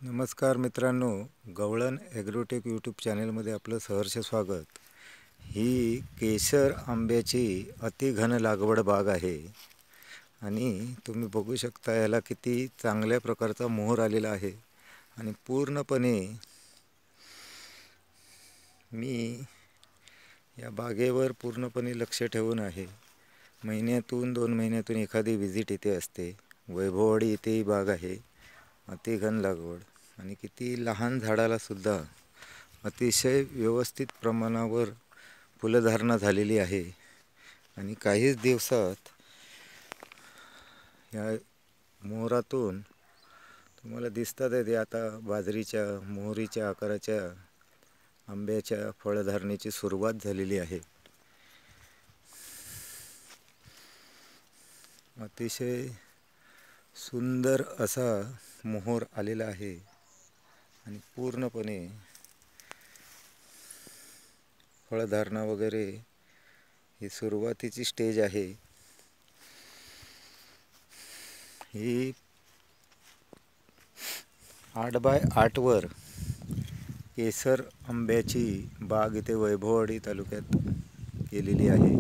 नमस्कार मित्रांनो, गवळण ॲग्रोटेक यूट्यूब चॅनलमध्ये आपलं सहर्ष स्वागत। ही केशर आंब्याची अतिघन लागवड बाग आहे आणि तुम्ही बघू शकता याला किती चांगल्या प्रकारचा मोहर आलेला आहे। आणि पूर्णपणे मी या बागेवर पूर्णपणे लक्ष ठेवून आहे। महिन्यातून 2 महिन्यातून एखादी विजिट इथे असते। वैभववाडी इथे ही बाग आहे, अतिघन लागवड आणि किती लहान झाडाला सुद्धा अतिशय व्यवस्थित प्रमाणावर फुलधारणा झालेली आहे। आणि काहीच दिवसात या मोहरातून तुम्हाला दिसतात ते आता बाजरीच्या मोहरीच्या आकाराच्या आंब्याच्या फळधारणेची सुरुवात झालेली आहे। अतिशय सुंदर असा मोहर आलेला आहे आणि पूर्णपणे फळधारणा वगैरे ही सुरुवातीची स्टेज आहे। ही 8 बाय 8 वर केसर आंब्याची बाग इथे वैभववाडी तालुक्यात केलेली आहे।